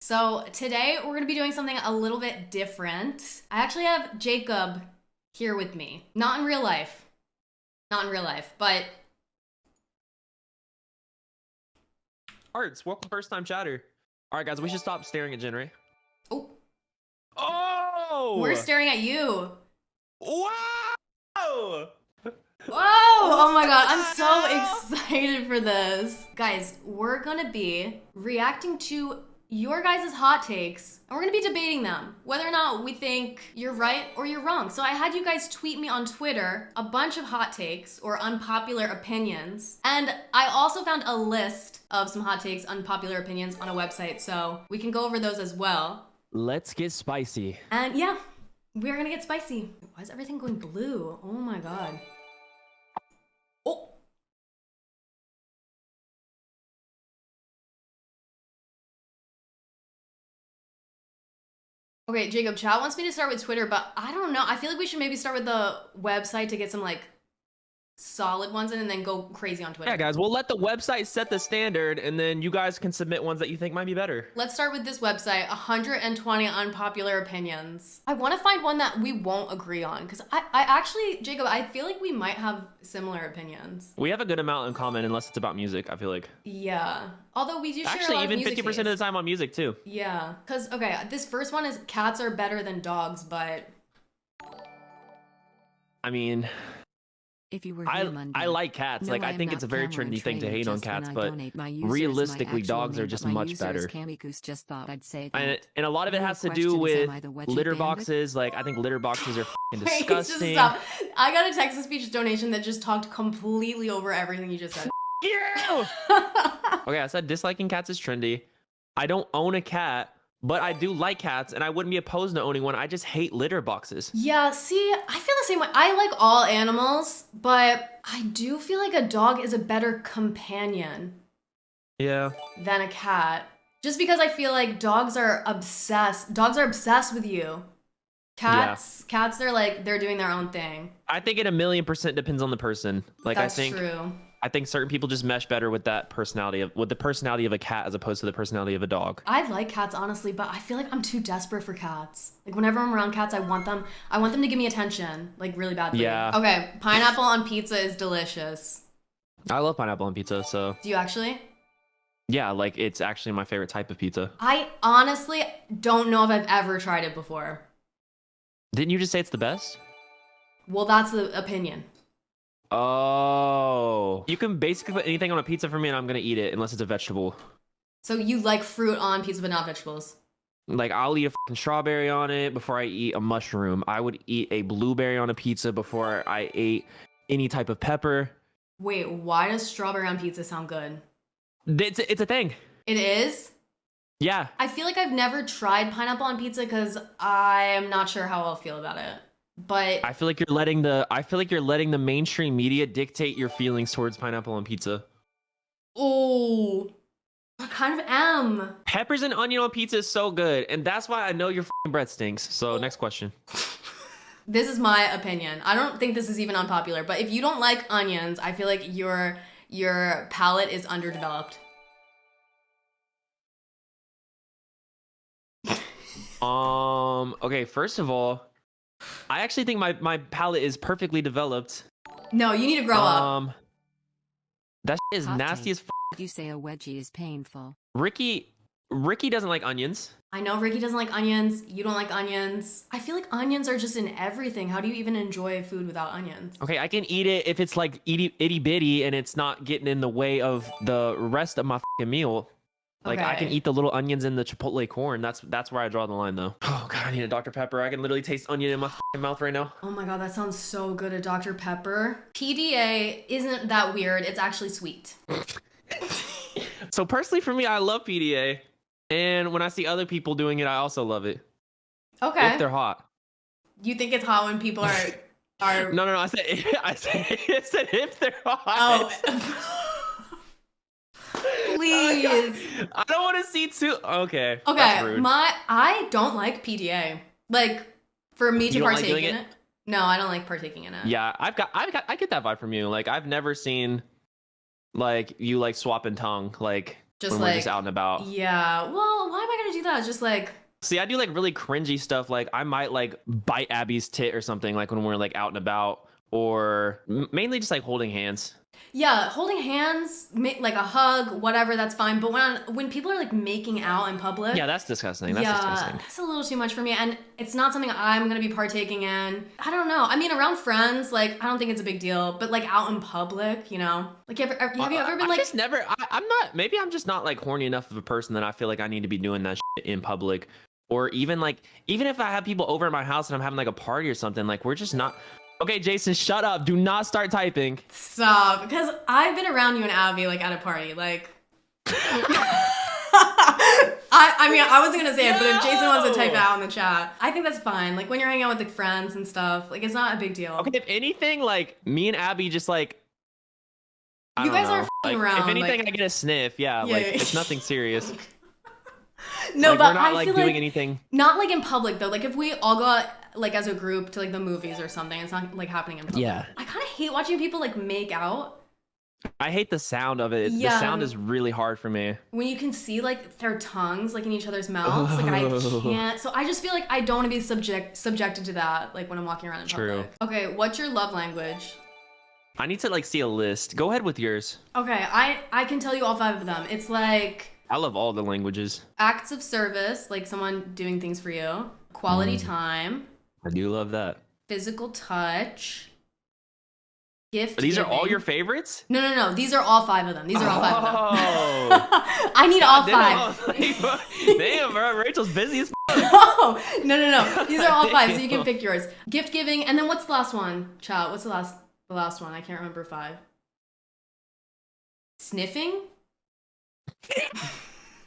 So today we're gonna be doing something a little bit different. I actually have Jacob here with me. Not in real life. Not in real life, but... Arts, welcome first time chatter. All right, guys, we should stop staring at Jen, right? Oh, Oh! we're staring at you. Wow! Whoa! Oh my god, I'm so excited for this. Guys, we're gonna be reacting to your guys' hot takes, and we're gonna be debating them, whether or not we think you're right or you're wrong. So I had you guys tweet me on Twitter a bunch of hot takes or unpopular opinions, and I also found a list of some hot takes, unpopular opinions on a website, so we can go over those as well. Let's get spicy. And yeah, we're gonna get spicy. Why is everything going blue? Oh my god. Oh! Okay, Jacob, chat wants me to start with Twitter, but I don't know. I feel like we should maybe start with the website to get some, like, solid ones in and then go crazy on Twitter. Yeah, guys, we'll let the website set the standard, and then you guys can submit ones that you think might be better. Let's start with this website, 120 unpopular opinions. I want to find one that we won't agree on, because I actually, Jacob, I feel like we might have similar opinions. We have a good amount in common, unless it's about music, I feel like. Yeah. Although we do share Actually, a lot even of music 50% of the time on music, too. Yeah. Because, okay, this first one is cats are better than dogs, but... I mean... If you were I like cats. No, like, I think it's a very trendy thing to hate on cats, but realistically, dogs are just much better. Just thought I'd say And a lot of it has to do with litter boxes. Like, I think litter boxes are f***ing Wait, disgusting. just stop. I got a text-to-speech donation that just talked completely over everything you just said. You! Okay, I said disliking cats is trendy. I don't own a cat, but I do like cats, and I wouldn't be opposed to owning one. I just hate litter boxes. Yeah, see, I feel the same way. I like all animals, but I do feel like a dog is a better companion Yeah. than a cat. Just because I feel like dogs are obsessed. Dogs are obsessed with you. Cats, they're like, they're doing their own thing. I think it 1,000,000% depends on the person. Like, That's I think true. I think certain people just mesh better with that personality with the personality of a cat as opposed to the personality of a dog. I like cats, honestly, but I feel like I'm too desperate for cats. Like, whenever I'm around cats, I want them to give me attention, like, really badly. Yeah. Okay, pineapple on pizza is delicious. I love pineapple on pizza, so Do you actually? yeah, like, it's actually my favorite type of pizza. I honestly don't know if I've ever tried it before. Didn't you just say it's the best? Well, that's the opinion. Oh. You can basically put anything on a pizza for me and I'm gonna eat it unless it's a vegetable. So you like fruit on pizza but not vegetables? Like, I'll eat a fucking strawberry on it before I eat a mushroom. I would eat a blueberry on a pizza before I ate any type of pepper. Wait, why does strawberry on pizza sound good? It's a thing. It is? Yeah. I feel like I've never tried pineapple on pizza because I'm not sure how I'll feel about it. But I feel like you're letting the mainstream media dictate your feelings towards pineapple on pizza. oh, I kind of am. Peppers and onion on pizza is so good, and that's why I know your fucking breath stinks. So next question. This is my opinion. I don't think this is even unpopular, but if you don't like onions, I feel like your palate is underdeveloped. Okay, first of all, I actually think my palate is perfectly developed. No, you need to grow up. That shit is Hot nasty take. as f. You say a wedgie is painful. Ricky doesn't like onions. I know Ricky doesn't like onions. You don't like onions. I feel like onions are just in everything. How do you even enjoy food without onions? Okay, I can eat it if it's like itty bitty and it's not getting in the way of the rest of my fucking meal. Like, I can Okay. eat the little onions in the chipotle corn. That's where I draw the line, though. Oh god, I need a Dr. Pepper. I can literally taste onion in my fucking mouth right now. Oh my god, that sounds so good, a Dr. Pepper. PDA isn't that weird. It's actually sweet. So personally, for me, I love PDA, and when I see other people doing it, I also love it. Okay. If they're hot. You think it's hot when people are No. I said if they're hot. Oh. Please. I don't want to see too. Okay. Okay, That's rude. I don't like PDA. Like, for me to You don't like partake doing in it? it. No, I don't like partaking in it. Yeah, I get that vibe from you. Like, I've never seen like you like swapping tongue. Like, Just when like we're just out and about. Yeah. Well, why am I gonna do that? It's just like See, I do like really cringy stuff. Like I might like bite Abby's tit or something like when we're like out and about, or mainly just like holding hands. yeah, holding hands, like a hug, whatever, that's fine. But when people are like making out in public, Yeah, that's disgusting. That's yeah, disgusting. that's a little too much for me, and it's not something I'm gonna be partaking in. I don't know. I mean, around friends, like I don't think it's a big deal, but like out in public, you know, like have you ever been like? I just never. I'm not. Maybe I'm just not like horny enough of a person that I feel like I need to be doing that shit in public, or even if I have people over at my house and I'm having like a party or something, like we're just not. Okay, Jason, shut up. Do not start typing. Stop, because I've been around you and Abby like at a party, like. I mean, I wasn't gonna say it, but if Jason wants to type it out in the chat, I think that's fine. Like when you're hanging out with like friends and stuff, like it's not a big deal. Okay, if anything, like me and Abby just like. I You don't guys know. are f***ing around. If anything, like, I get a sniff. Yeah, Yeah, like yeah. it's nothing serious. No, like, but we're not I like feel doing like anything. not like in public though. Like if we all go out, like as a group to like the movies or something, it's not like happening in public. Yeah. I kind of hate watching people like make out I hate the sound of it. Yeah. The sound is really hard for me. when you can see like their tongues like in each other's mouths. Like I can't. So I just feel like I don't want to be subjected to that like when I'm walking around in True. public. Okay, what's your love language? I need to like see a list. Go ahead with yours. Okay, I can tell you all 5 of them. It's like I love all the languages. acts of service, like someone doing things for you, quality time, I do love that. physical touch, gift. These are all giving. your favorites? No. These are all 5 of them. These are all 5 of them. Oh. I need all 5. Damn, bro. Rachel's busy as No. These are all 5, so you can pick yours. Gift giving, and then what's the last one? Child, what's the last one? I can't remember 5. Sniffing?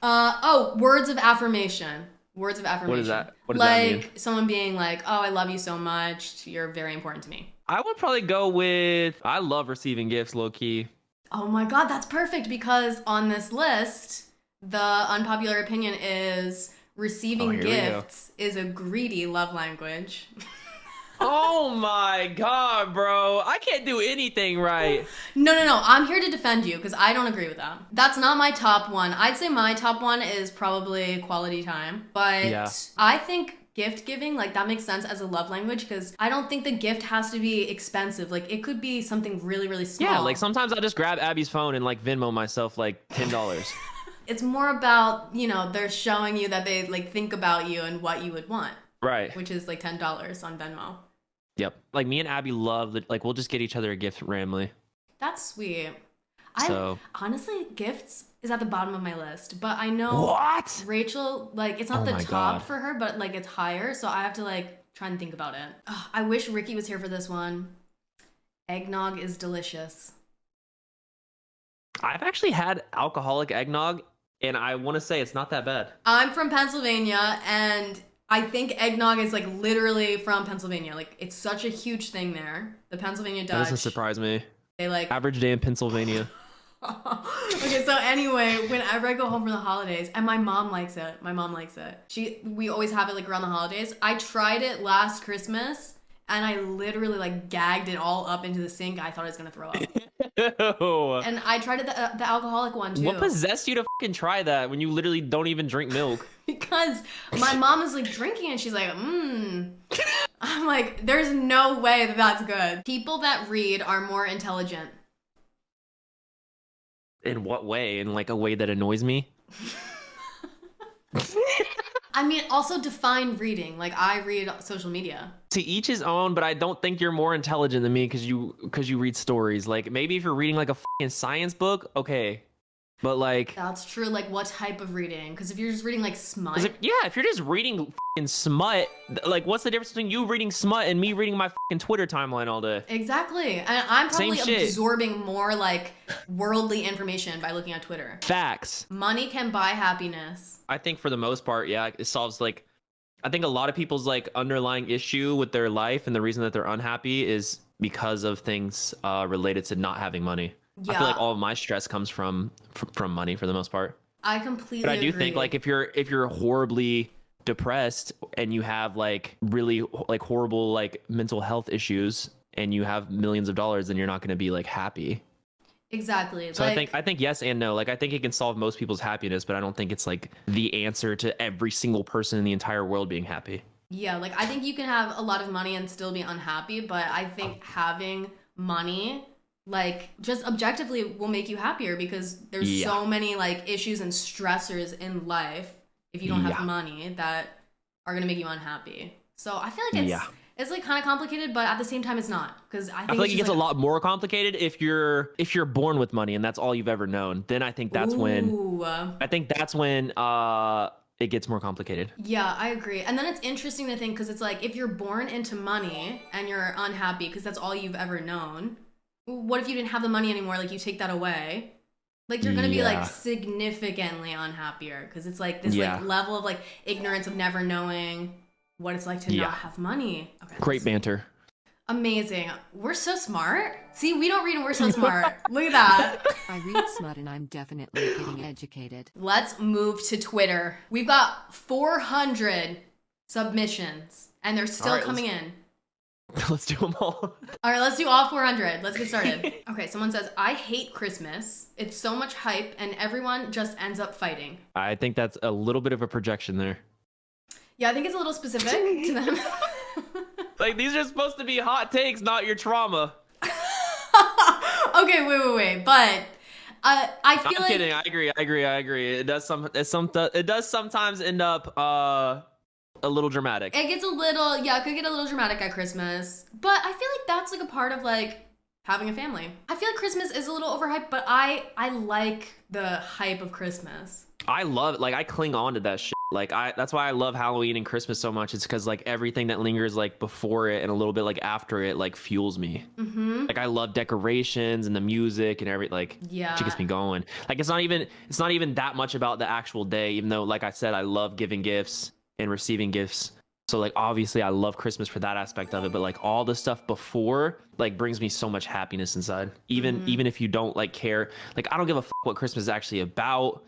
Words of affirmation. Words of affirmation. What is that? What does that mean? Like someone being like, "Oh, I love you so much. You're very important to me." I would probably go with I love receiving gifts, low key. Oh my god, that's perfect because on this list, the unpopular opinion is receiving here we go. gifts is a greedy love language. Oh my god, bro. I can't do anything right. No. I'm here to defend you because I don't agree with that. That's not my top one. I'd say my top one is probably quality time. But Yeah. I think gift giving, like that makes sense as a love language because I don't think the gift has to be expensive. Like it could be something really, really small. Yeah, like sometimes I'll just grab Abby's phone and like Venmo myself like $10. It's more about, you know, they're showing you that they like think about you and what you would want. Right. Which is like $10 on Venmo. Yep. Like me and Abby love like we'll just get each other a gift randomly. That's sweet. So Honestly, gifts is at the bottom of my list, but I know what? Rachel, like it's not Oh the my top God. for her, but like it's higher, so I have to like try and think about it. Ugh, I wish Ricky was here for this one. Eggnog is delicious. I've actually had alcoholic eggnog and I want to say it's not that bad. I'm from Pennsylvania, and I think eggnog is like literally from Pennsylvania. Like it's such a huge thing there. The Pennsylvania That Dutch. doesn't surprise me. They like Average day in Pennsylvania. Okay, so anyway, whenever I go home for the holidays, and my mom likes it. We always have it like around the holidays. I tried it last Christmas, and I literally like gagged it all up into the sink. I thought I was gonna throw up. Ew. And I tried it the alcoholic one too. What possessed you to fucking try that when you literally don't even drink milk? Because my mom is like drinking it, and she's like, I'm like, there's no way that that's good. People that read are more intelligent. In what way? In like a way that annoys me? I mean, also define reading. Like I read social media. To each his own, but I don't think you're more intelligent than me because you read stories. Like maybe if you're reading like a fucking science book, okay. But like That's true. Like what type of reading? Because if you're just reading like smut. if you're just reading fucking smut, like what's the difference between you reading smut and me reading my fucking Twitter timeline all day? Exactly. And I'm probably Same shit. absorbing more like worldly information by looking at Twitter. Facts. Money can buy happiness. I think for the most part, yeah, it solves like I think a lot of people's like underlying issue with their life and the reason that they're unhappy is because of things related to not having money. Yeah. I feel like all of my stress comes from money for the most part. I completely But I do agree. think like if you're horribly depressed and you have like really like horrible like mental health issues and you have millions of dollars, then you're not going to be like happy. Exactly. So Like, I think yes and no. Like I think it can solve most people's happiness, but I don't think it's like the answer to every single person in the entire world being happy. yeah, like I think you can have a lot of money and still be unhappy, but I think having money, like just objectively, will make you happier because there's Yeah. so many like issues and stressors in life if you don't have Yeah. money that are gonna make you unhappy. So I feel like Yeah. it's like kind of complicated, but at the same time it's not because I I think feel like it's it just gets a like lot more complicated if you're born with money and that's all you've ever known. Then I think that's when ooh. it gets more complicated. Yeah, I agree. And then it's interesting to think because it's like if you're born into money and you're unhappy because that's all you've ever known, what if you didn't have the money anymore? Like you take that away, like you're gonna be like Yeah. significantly unhappier because it's like this Yeah. like level of like ignorance of never knowing what it's like to Yeah. not have money. Okay, Great banter. amazing. We're so smart. See, we don't read and we're so smart. Look at that. I read smut and I'm definitely getting educated. Let's move to Twitter. We've got 400 submissions and they're still All right, coming in. Let's do them all. All right, let's do all 400. Let's get started. Okay, someone says, I hate Christmas. It's so much hype and everyone just ends up fighting. I think that's a little bit of a projection there. Yeah, I think it's a little specific to them. Like these are supposed to be hot takes, not your trauma. Okay, wait. But I feel I'm like kidding. I agree. It does sometimes end up a little dramatic. it gets a little, yeah, it could get a little dramatic at Christmas. But I feel like that's like a part of like having a family. I feel like Christmas is a little overhyped, but I like the hype of Christmas. I love it. Like I cling on to that shit. Like that's why I love Halloween and Christmas so much. It's because like everything that lingers like before it and a little bit like after it like fuels me. Mm-hmm. Like I love decorations and the music and like Yeah. shit gets me going. Like it's not even that much about the actual day, even though like I said, I love giving gifts and receiving gifts. So like obviously I love Christmas for that aspect of it, but like all the stuff before like brings me so much happiness inside. Even if you don't like care, like I don't give a fuck what Christmas is actually about.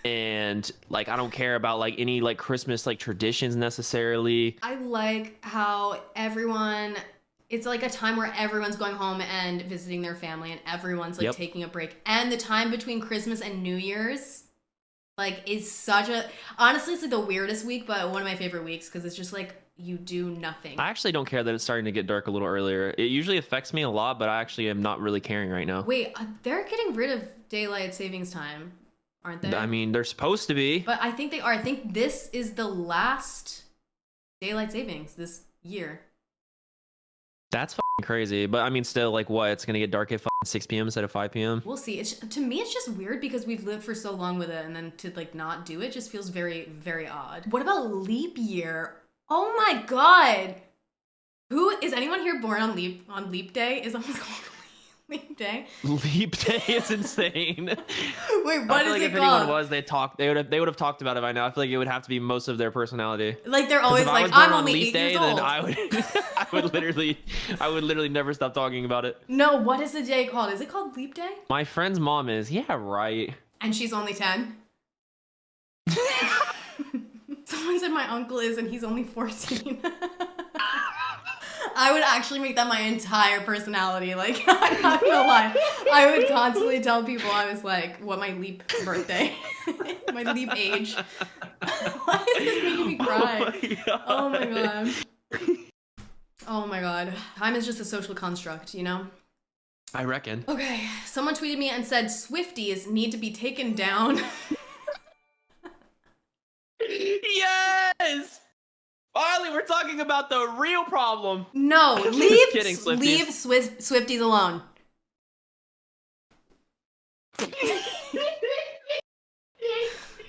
And like I don't care about like any like Christmas like traditions necessarily. I like how it's like a time where everyone's going home and visiting their family and everyone's like Yep. taking a break. And the time between Christmas and New Year's like is honestly it's like the weirdest week, but one of my favorite weeks because it's just like you do nothing. I actually don't care that it's starting to get dark a little earlier. It usually affects me a lot, but I actually am not really caring right now. Wait, they're getting rid of daylight savings time, aren't they? I mean, they're supposed to be. But I think they are. I think this is the last daylight savings this year. That's fucking crazy. But I mean, still, like, what? It's gonna get dark at 6 p.m. instead of 5 p.m. We'll see. To me, it's just weird because we've lived for so long with it, and then to like not do it just feels very, very odd. What about leap year? Oh my god! Who is anyone here born on leap day? Is almost called leap day? Leap day is insane. Wait, I what feel is like it if called? anyone was, they would have talked about it by now. I feel like it would have to be most of their personality. Like they're 'Cause always if I like, was born I'm on only leap 8 day, years then old. I would literally never stop talking about it. No, what is the day called? Is it called leap day? My friend's mom is, yeah, right. And she's only 10. Someone said my uncle is, and he's only 14. I would actually make that my entire personality. Like, I'm not gonna lie. I would constantly tell people I was like, what my leap birthday, my leap age. Why is this making me cry? Oh my god. Oh my god. Time is just a social construct, you know? I reckon. Okay, someone tweeted me and said Swifties need to be taken down. Yes! Finally, we're talking about the real problem. No, Just leave kidding, Swifties. leave Swifties alone.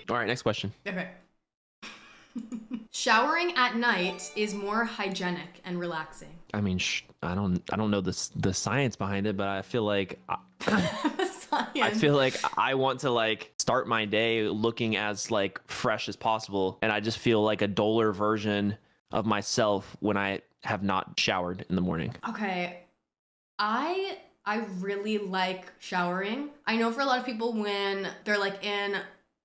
All right, next question. Okay. Showering at night is more hygienic and relaxing. I mean, I don't know the science behind it, but I feel like I want to like start my day looking as like fresh as possible, and I just feel like a duller version of myself when I have not showered in the morning. Okay. I really like showering. I know for a lot of people when they're like in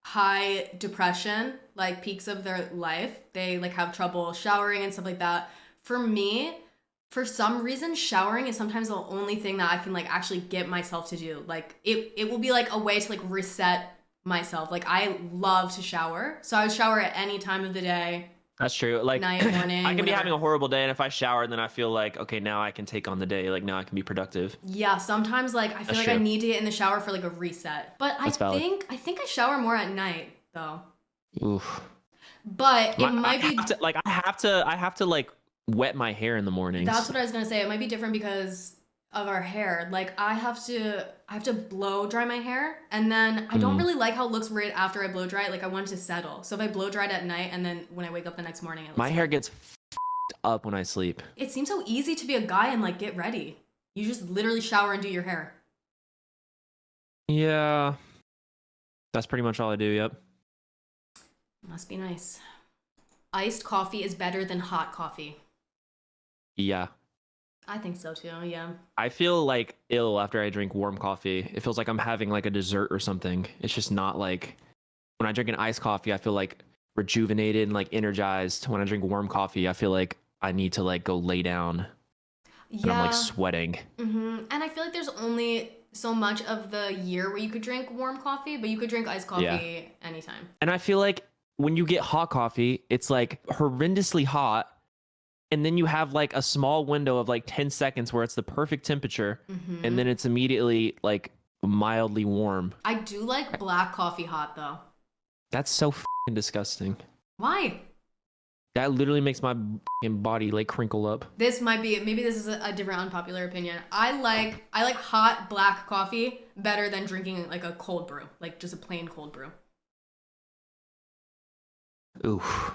high depression, like peaks of their life, they like have trouble showering and stuff like that. For me, For some reason, showering is sometimes the only thing that I can like actually get myself to do. Like it will be like a way to like reset myself. Like I love to shower. So I would shower at any time of the day. That's true. Like Night, morning, I can be whatever. having a horrible day, and if I shower, then I feel like, okay, now I can take on the day. Like now I can be productive. Yeah, sometimes like I feel That's like I true. need to get in the shower for like a reset. But That's valid. I think I shower more at night though. Oof. But it might be I have to like wet my hair in the mornings. That's what I was gonna say. It might be different because of our hair. Like I have to blow dry my hair, and then I don't really like how it looks right after I blow dry it. Like I want it to settle. So if I blow dry it at night, and then when I wake up the next morning, it looks My hair gets f***ed up when I sleep. It seems so easy to be a guy and like get ready. You just literally shower and do your hair. Yeah. That's pretty much all I do, yep. Must be nice. Iced coffee is better than hot coffee. Yeah. I think so too, yeah. I feel like ill after I drink warm coffee. It feels like I'm having like a dessert or something. It's just not like when I drink an iced coffee, I feel like rejuvenated and like energized. When I drink warm coffee, I feel like I need to like go lay down. Yeah. And I'm like sweating. And I feel like there's only so much of the year where you could drink warm coffee, but you could drink iced coffee anytime. And I feel like when you get hot coffee, it's like horrendously hot. And then you have like a small window of like 10 seconds where it's the perfect temperature. And then it's immediately like mildly warm. I do like black coffee hot though. That's so f***ing disgusting. Why? That literally makes my f***ing body like crinkle up. This might be, maybe this is a different unpopular opinion. I like hot black coffee better than drinking like a cold brew, like just a plain cold brew. Oof.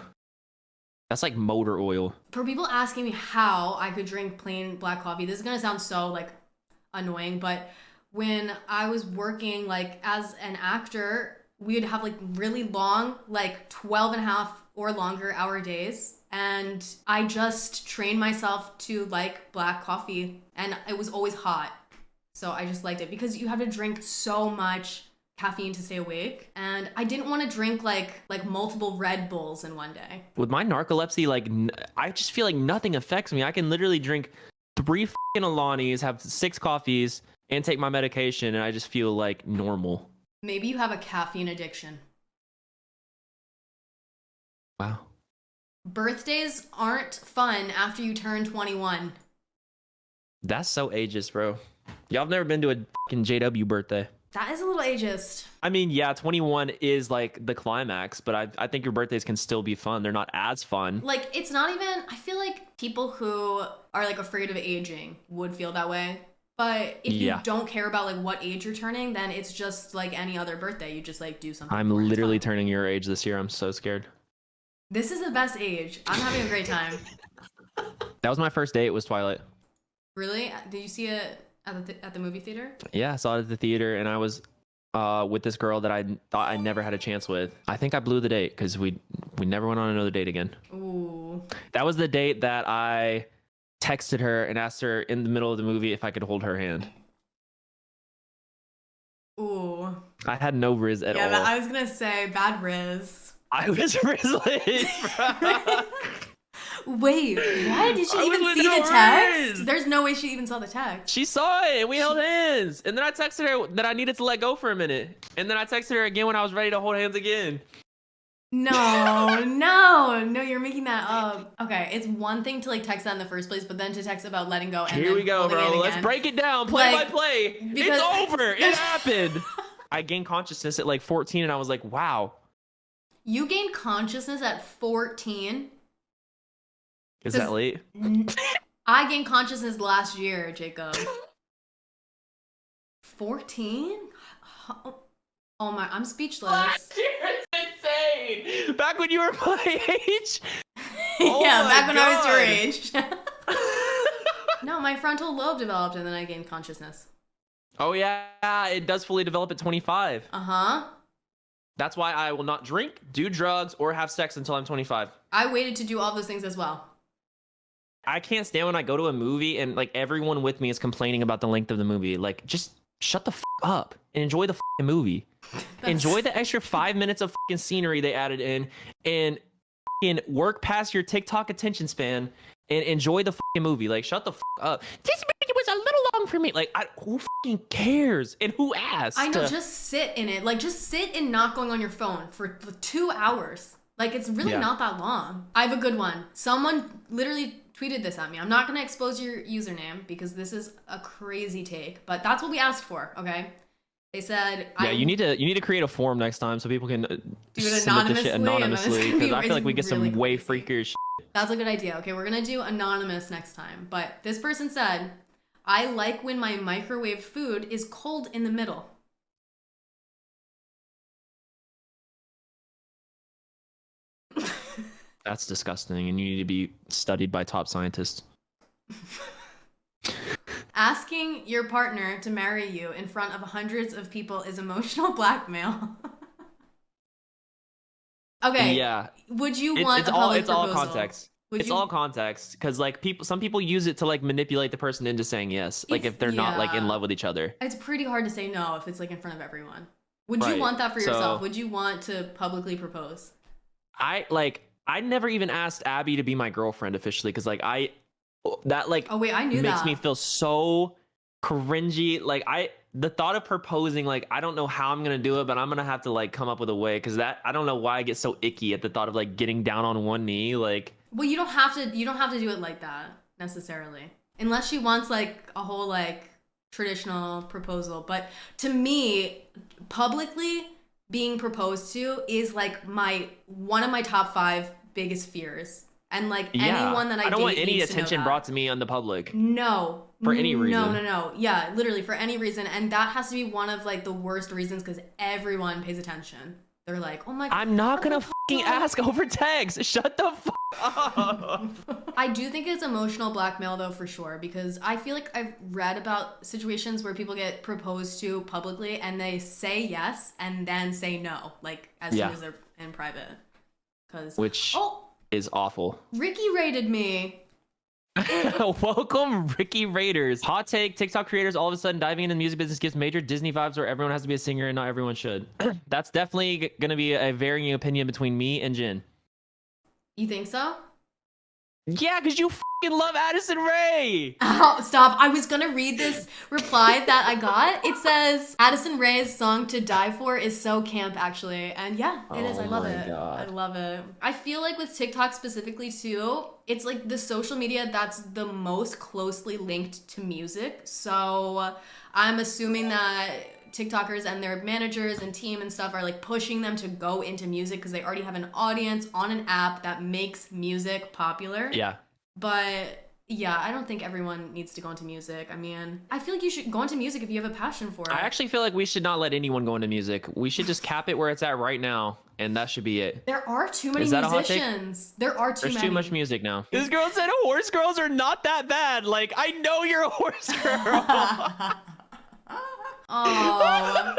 That's like motor oil. For people asking me how I could drink plain black coffee, this is gonna sound so like annoying, but when I was working like as an actor, we would have like really long, like 12 and a half or longer hour days. And I just trained myself to like black coffee, and it was always hot. So I just liked it because you have to drink so much caffeine to stay awake, and I didn't want to drink like multiple Red Bulls in one day. With my narcolepsy, like I just feel like nothing affects me. I can literally drink 3 f***ing Alanis, have 6 coffees, and take my medication, and I just feel like normal. Maybe you have a caffeine addiction. Wow. Birthdays aren't fun after you turn 21. That's so ageist, bro. Y'all have never been to a fucking JW birthday. That is a little ageist. I mean, yeah, 21 is like the climax, but I think your birthdays can still be fun. They're not as fun. Like, it's not even, I feel like people who are like afraid of aging would feel that way. But if you don't care about like what age you're turning, then it's just like any other birthday. You just like do something. I'm literally turning your age this year. I'm so scared. This is the best age. I'm having a great time. That was my first date, was Twilight. Really? Did you see it at the movie theater? Yeah, I saw it at the theater, and I was with this girl that I thought I never had a chance with. I think I blew the date because we never went on another date again. Ooh. That was the date that I texted her and asked her in the middle of the movie if I could hold her hand. Ooh. I had no riz at all. Yeah, I was gonna say bad riz. I was rizzling, bro. Wait, what? Did she I even was see with the no text? riz. There's no way she even saw the text. She saw it and we held hands. And then I texted her that I needed to let go for a minute. And then I texted her again when I was ready to hold hands again. No, you're making that up. Okay, it's one thing to like text that in the first place, but then to text about letting go. And Here we go, holding it bro. Let's again. break it down play Like, by play. because- It's over. It happened. I gained consciousness at like 14 and I was like, wow. You gained consciousness at 14. Is that late? I gained consciousness last year, Jacob. 14? Oh my, I'm speechless. Last year is insane. Back when you were my age. Oh yeah, my back when I was your God. age. No, my frontal lobe developed and then I gained consciousness. Oh yeah, it does fully develop at 25. Uh-huh. That's why I will not drink, do drugs, or have sex until I'm 25. I waited to do all those things as well. I can't stand when I go to a movie and like everyone with me is complaining about the length of the movie. Like, just shut the f up and enjoy the f***ing movie. Enjoy the extra 5 minutes of f***ing scenery they added in, and f***ing work past your TikTok attention span and enjoy the fucking movie. Like, shut the fuck up. This movie was a little long for me. Like, who fucking cares? And who asked? I know, just sit in it. Like, just sit and not going on your phone for 2 hours. Like, it's really not that long. I have a good one. Someone literally tweeted this at me. I'm not going to expose your username because this is a crazy take, but that's what we asked for, okay? They said, yeah, you need to create a form next time so people can do it submit this shit anonymously, because I feel like we get really some way crazy. freakier shit. That's a good idea. Okay, we're gonna do anonymous next time. But this person said, I like when my microwave food is cold in the middle. That's disgusting, and you need to be studied by top scientists. Asking your partner to marry you in front of hundreds of people is emotional blackmail. Okay. Yeah. Would you want it's a all public it's all proposal? context. Would It's you- all context, because like some people use it to like manipulate the person into saying yes, like if they're not like in love with each other. It's pretty hard to say no if it's like in front of everyone. Would you Right. want that for yourself? So- Would you want to publicly propose? I never even asked Abby to be my girlfriend officially, because like that like Oh wait, I knew makes that. me feel so cringy. Like the thought of proposing, like I don't know how I'm gonna do it, but I'm gonna have to like come up with a way, because that I don't know why I get so icky at the thought of like getting down on one knee. Like, Well, you don't have to do it like that necessarily. Unless she wants like a whole like traditional proposal. But to me, publicly being proposed to is like one of my top 5 biggest fears. And like anyone that I don't date want any needs to know attention that. brought to me on the public. No. For any reason. No. Yeah, literally for any reason. And that has to be one of like the worst reasons, because everyone pays attention. They're like, oh my God. I'm not gonna fucking ask over text. Shut the fuck up. I do think it's emotional blackmail though, for sure, because I feel like I've read about situations where people get proposed to publicly and they say yes and then say no, like as soon as they're in private. Which is awful. Ricky rated me. Welcome, Ricky Raiders. Hot take: TikTok creators all of a sudden diving into the music business gives major Disney vibes where everyone has to be a singer and not everyone should. That's definitely gonna be a varying opinion between me and Jen. You think so? Yeah, because you fucking love Addison Rae. Oh, stop. I was gonna read this reply that I got. It says, Addison Rae's song To Die For is so camp, actually. And yeah, it is. I love it. God. I love it. I feel like with TikTok specifically too, it's like the social media that's the most closely linked to music. So I'm assuming that TikTokers and their managers and team and stuff are like pushing them to go into music because they already have an audience on an app that makes music popular. Yeah. But yeah, I don't think everyone needs to go into music. I mean, I feel like you should go into music if you have a passion for it. I actually feel like we should not let anyone go into music. We should just cap it where it's at right now, and that should be it. There are too many Is that a hot take? musicians. There are There's many. too much music now. This girl said horse girls are not that bad. Like, I know you're a horse girl. Oh,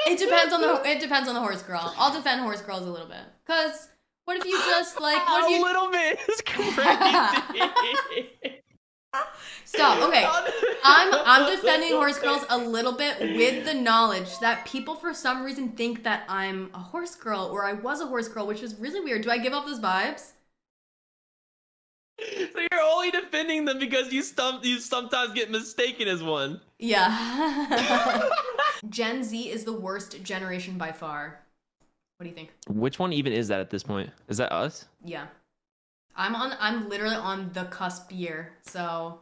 it depends on the horse girl. I'll defend horse girls a little bit. Cause what if you just like A little bit is crazy. Stop. Okay, I'm defending horse girls a little bit with the knowledge that people for some reason think that I'm a horse girl or I was a horse girl, which is really weird. Do I give off those vibes? So you're only defending them because you sometimes get mistaken as one. Yeah. Gen Z is the worst generation by far. What do you think? Which one even is that at this point? Is that us? Yeah. I'm literally on the cusp year, so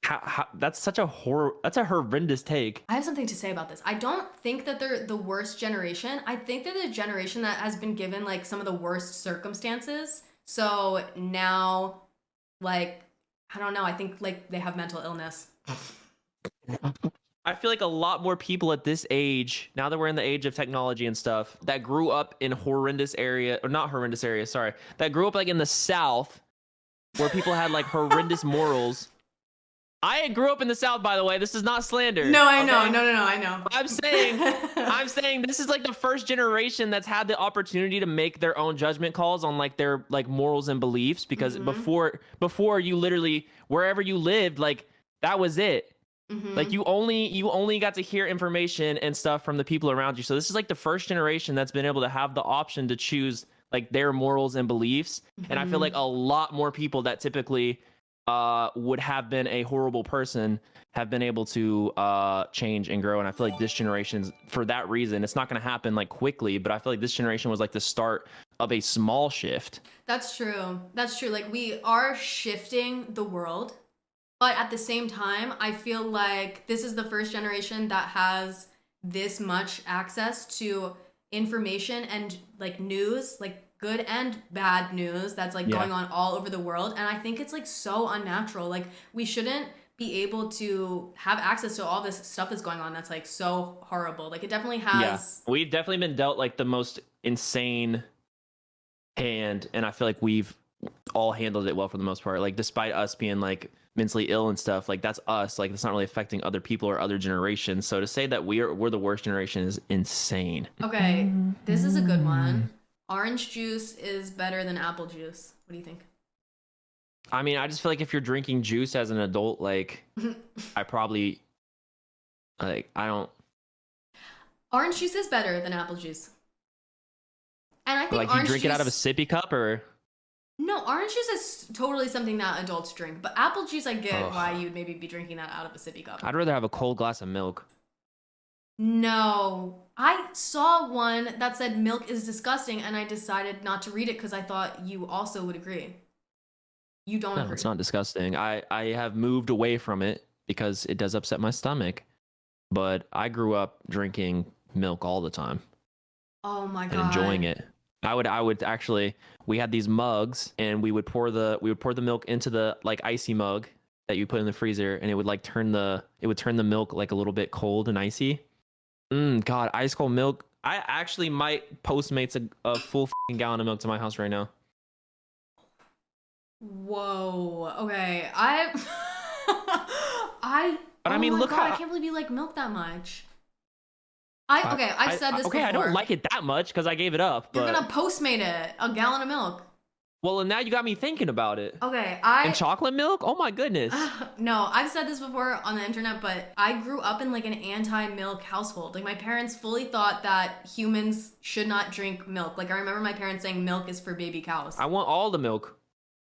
How that's a horrendous take. I have something to say about this. I don't think that they're the worst generation. I think they're the generation that has been given like some of the worst circumstances. So now, like, I don't know. I think like they have mental illness. I feel like a lot more people at this age, now that we're in the age of technology and stuff, that grew up in horrendous area, or not horrendous area, sorry, that grew up like in the South, where people had like horrendous morals. I grew up in the South, by the way. This is not slander. No, I know. Okay? No, I know. I'm saying this is like the first generation that's had the opportunity to make their own judgment calls on like their like morals and beliefs, because before you literally, wherever you lived, like that was it. Like you only got to hear information and stuff from the people around you. So this is like the first generation that's been able to have the option to choose like their morals and beliefs. And I feel like a lot more people that typically would have been a horrible person have been able to change and grow. And I feel like this generation's, for that reason, it's not going to happen like quickly, but I feel like this generation was like the start of a small shift. That's true. That's true. Like, we are shifting the world, but at the same time, I feel like this is the first generation that has this much access to information and like news, like good and bad news that's like going on all over the world. And I think it's like so unnatural. Like, we shouldn't be able to have access to all this stuff that's going on that's like so horrible. Like, it definitely has. Yeah, we've definitely been dealt like the most insane hand, and I feel like we've all handled it well for the most part. Like, despite us being like mentally ill and stuff, like that's us. Like, it's not really affecting other people or other generations. So to say that we're the worst generation is insane. Okay, this is a good one. Orange juice is better than apple juice. What do you think? I mean, I just feel like if you're drinking juice as an adult, like I probably like I don't. Orange juice is better than apple juice. And I think Like, you drink it out of a sippy cup, or no, orange juice is totally something that adults drink. But apple juice, I get why you'd maybe be drinking that out of a sippy cup. I'd rather have a cold glass of milk. No, I saw one that said milk is disgusting, and I decided not to read it because I thought you also would agree. You don't No, agree. it's not disgusting. I have moved away from it because it does upset my stomach. But I grew up drinking milk all the time Oh my and god. enjoying it. I would actually, we had these mugs, and we would pour the milk into the like icy mug that you put in the freezer, and it would like turn the milk like a little bit cold and icy. God, ice cold milk. I actually might Postmates a full gallon of milk to my house right now. Whoa. Okay. But oh I mean, my look god, how I can't believe you like milk that much. I've said this before. I don't like it that much because I gave it up. You're But gonna Postmate it, a gallon of milk. well, and now you got me thinking about it. Okay, And chocolate milk? Oh my goodness. no, I've said this before on the internet, but I grew up in like an anti-milk household. Like, my parents fully thought that humans should not drink milk. Like, I remember my parents saying milk is for baby cows. I want all the milk.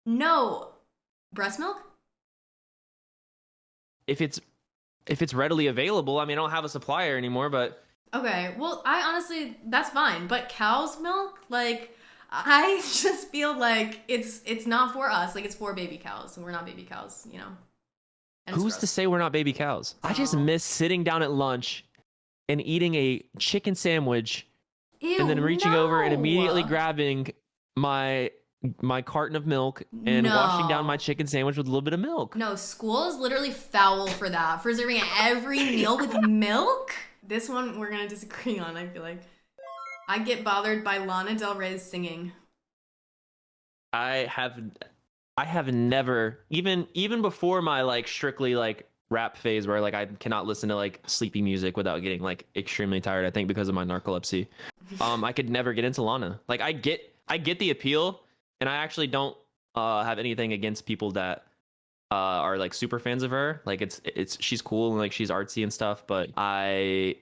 No. Breast milk? If it's readily available. I mean, I don't have a supplier anymore, but Okay, well, I honestly, that's fine. But cow's milk, like, I just feel like it's not for us. Like, it's for baby cows, and we're not baby cows, you know? And it's who's gross. to say we're not baby cows? I just miss sitting down at lunch and eating a chicken sandwich Ew, and then reaching over and immediately no. grabbing my carton of milk and washing down my chicken sandwich with a little bit of milk. No, school is literally foul for that. For serving every meal with milk? This one we're gonna disagree on, I feel like. I get bothered by Lana Del Rey's singing. I have never, even before my like strictly like rap phase where like I cannot listen to like sleepy music without getting like extremely tired, I think because of my narcolepsy. I could never get into Lana. Like, I get the appeal, and I actually don't have anything against people that are like super fans of her. Like, it's she's cool and like she's artsy and stuff, but I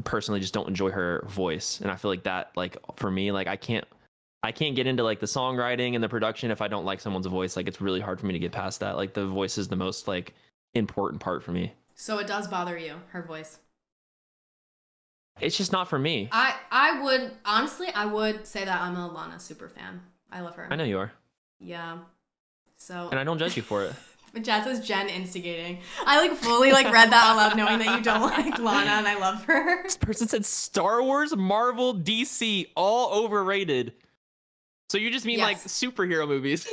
personally just don't enjoy her voice. And I feel like that, like, for me, like I can't get into like the songwriting and the production if I don't like someone's voice. Like, it's really hard for me to get past that. Like, the voice is the most like important part for me. So it does bother you, her voice. It's just not for me. I would, honestly, I would say that I'm a Lana super fan. I love her. I know you are. Yeah. So. And I don't judge you for it. But Chad says Jen instigating. I like fully like read that out loud knowing that you don't like Lana and I love her. This person said Star Wars, Marvel, DC, all overrated. So you just mean like superhero movies?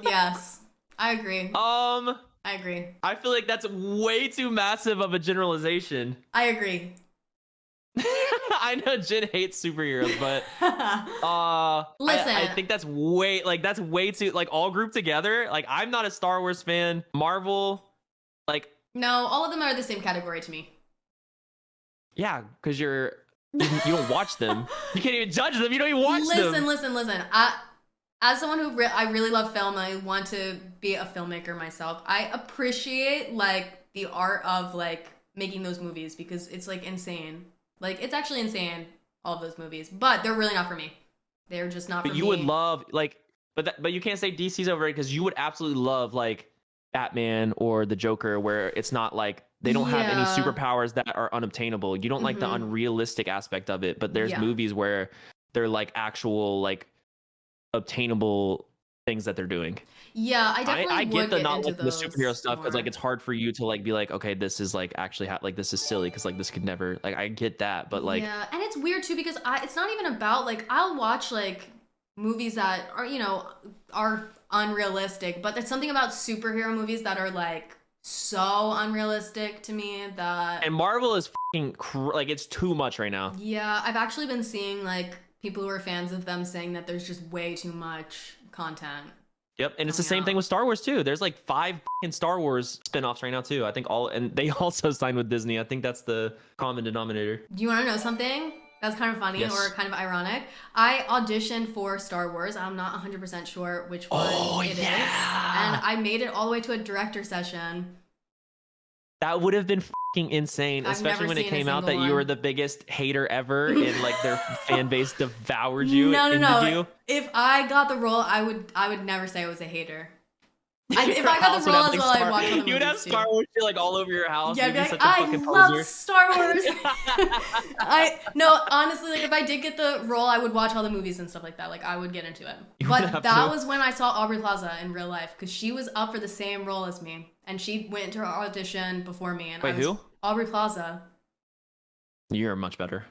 Yes. I agree. I agree. I feel like that's way too massive of a generalization. I agree. I know Jen hates superheroes, but listen, I think that's way too like all grouped together. Like, I'm not a Star Wars fan. Marvel, like, no, all of them are the same category to me. yeah, because you don't watch them. You can't even judge them. You don't even watch them. Listen. As someone who I really love film, I want to be a filmmaker myself. I appreciate like the art of like making those movies because it's like insane. Like, it's actually insane, all of those movies, but they're really not for me. They're just not for me. But you would love like, but you can't say DC's overrated because you would absolutely love like Batman or the Joker, where it's not like they don't have any Yeah. superpowers that are unobtainable. You don't like the unrealistic aspect of it, but there's movies where they're like actual like obtainable things that they're doing. Yeah, I definitely I get would the get not into liking the superhero those stuff because like more. it's hard for you to like be like, okay, this is like actually like this is silly because like this could never like I get that, but like Yeah, and it's weird too because it's not even about like I'll watch like movies that are are unrealistic, but there's something about superhero movies that are like so unrealistic to me that and Marvel is fucking like it's too much right now. yeah, I've actually been seeing like people who are fans of them saying that there's just way too much content. Yep, and it's the coming same out. thing with Star Wars too. There's like 5 fucking Star Wars spin-offs right now too. I think and they also signed with Disney. I think that's the common denominator. Do you want to know something? That's kind of funny Yes. or kind of ironic. I auditioned for Star Wars. I'm not 100% sure which one it is. And I made it all the way to a director session. That would have been fucking insane, I've especially never when it seen a came out that single you were one. the biggest hater ever and like their fan base devoured you. No. You. If I got the role, I would never say I was a hater. If Your I got house the would role have, as like, well, I'd Star- watch all the movies You would have too. Star Wars shit like all over your house. Yeah, You'd I'd be be like, such a I fucking love poser. Star Wars. No, honestly, like if I did get the role, I would watch all the movies and stuff like that. Like I would get into it. You would But have that to. was when I saw Aubrey Plaza in real life because she was up for the same role as me, and she went into her audition before me. And Wait, who? Aubrey Plaza. You're much better.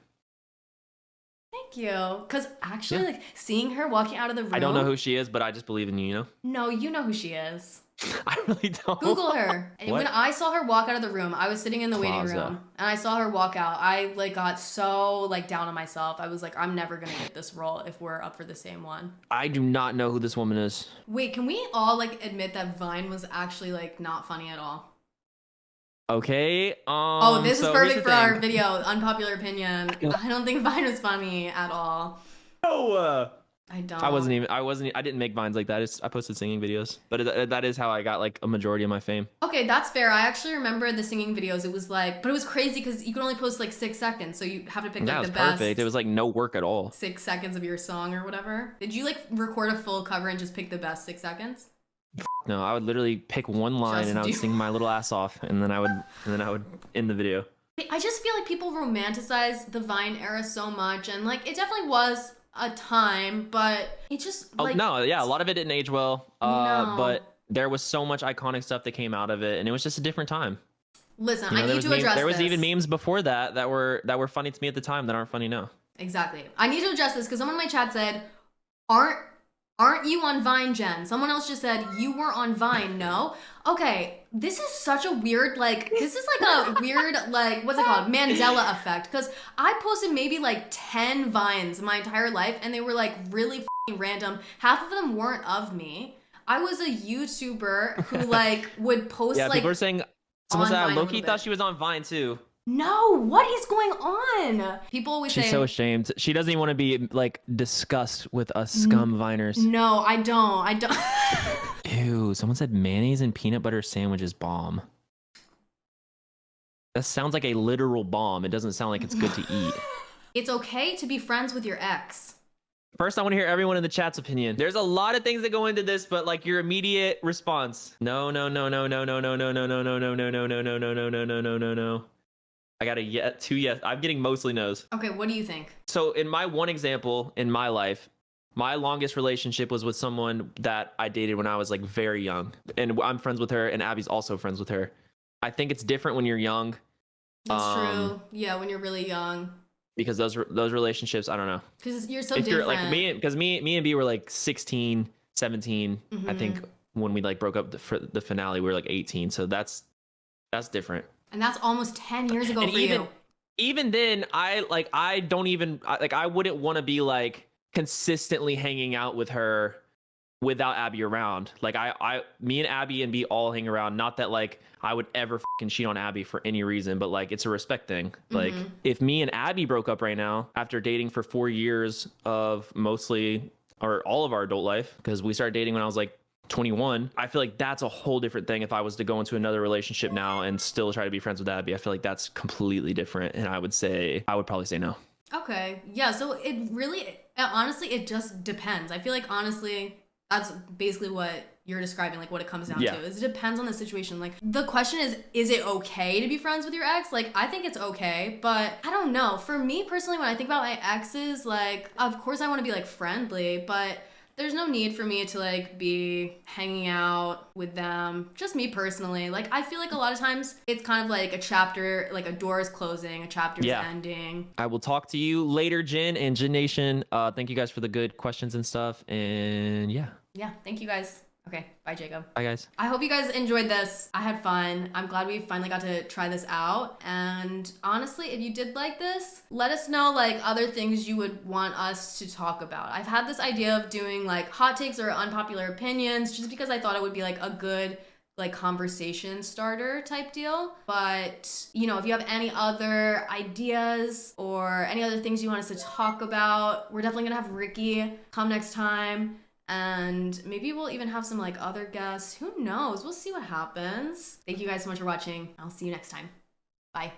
Thank you. Because actually, like seeing her walking out of the room. I don't know who she is, but I just believe in you. You know. No, you know who she is. I really don't. Google her. And What? when I saw her walk out of the room, I was sitting in the waiting Plaza. room and I saw her walk out. I like got so like down on myself. I was like, I'm never gonna get this role if we're up for the same one. I do not know who this woman is. Wait, can we all like admit that Vine was actually like not funny at all? Okay. Oh, this so is here's perfect the for our thing. video. Unpopular opinion. I don't think Vine was funny at all. Oh, I don't. I didn't make vines like that. I posted singing videos, but that is how I got like a majority of my fame. Okay, that's fair. I actually remember the singing videos. It was like, but it was crazy because you could only post like 6 seconds, so you have to pick That like was the best. perfect. It was like no work at all. 6 seconds of your song or whatever. Did you like record a full cover and just pick the best 6 seconds? No, I would literally pick one line Just and I would do- sing my little ass off, and then I would end the video. I just feel like people romanticize the Vine era so much, and like it definitely was a time, but it just Oh like no, yeah, a lot of it didn't age well. No. But there was so much iconic stuff that came out of it, and it was just a different time. Listen, You know, I need to address there was this. even memes before that were funny to me at the time that aren't funny now. Exactly. I need to address this because someone in my chat said, Aren't you on Vine, Jen? Someone else just said, you were on Vine, no? Okay, this is such a weird, like, this is like a weird, like, what's it called? Mandela effect. Because I posted maybe like 10 Vines my entire life, and they were like really f***ing random. Half of them weren't of me. I was a YouTuber who like would post Yeah, like, people are saying someone on said Vine a Loki little thought bit. she was on Vine too. no, what is going on? People always She's say, so ashamed. She doesn't even want to be like discussed with us scum viners. no, I don't. Ew, someone said mayonnaise and peanut butter sandwich is bomb. That sounds like a literal bomb. It doesn't sound like it's good to eat. It's okay to be friends with your ex. First, I want to hear everyone in the chat's opinion. There's a lot of things that go into this, but like your immediate response. No. I got a 2 yes. I'm getting mostly no's. Okay, what do you think? So in my one example in my life, my longest relationship was with someone that I dated when I was like very young. And I'm friends with her and Abby's also friends with her. I think it's different when you're young. That's true. Yeah, when you're really young. Because those relationships, I don't know. Because you're so If different. you're like me and B were like 16, 17. I think when we like broke up for the finale, we were like 18. So that's different. And that's almost 10 years ago And for you. even then, I wouldn't want to be like consistently hanging out with her without Abby around. Like me and Abby and B all hang around. Not that like I would ever fucking cheat on Abby for any reason, but like it's a respect thing. Like if me and Abby broke up right now after dating for 4 years of mostly or all of our adult life, because we started dating when I was like 21, I feel like that's a whole different thing. If I was to go into another relationship now and still try to be friends with Abby, I feel like that's completely different. And I would probably say no. Okay. Yeah, so it really, honestly, it just depends. I feel like, honestly, That's basically what you're describing, like what it comes down Yeah. to. Is it depends on the situation. Like the question is it okay to be friends with your ex? Like I think it's okay, but I don't know. For me personally, when I think about my exes, like of course I want to be like friendly, but there's no need for me to like be hanging out with them. Just me personally. Like I feel like a lot of times it's kind of like a chapter, like a door is closing, a chapter is ending. I will talk to you later, Jen and Jen Nation. Thank you guys for the good questions and stuff. And yeah. Yeah, thank you guys. Okay, bye Jacob. Bye guys. I hope you guys enjoyed this. I had fun. I'm glad we finally got to try this out. And honestly, if you did like this, let us know like other things you would want us to talk about. I've had this idea of doing like hot takes or unpopular opinions just because I thought it would be like a good like conversation starter type deal. But you know, if you have any other ideas or any other things you want us to talk about, we're definitely gonna have Ricky come next time. And maybe we'll even have some like other guests. Who knows? We'll see what happens. Thank you guys so much for watching. I'll see you next time. Bye.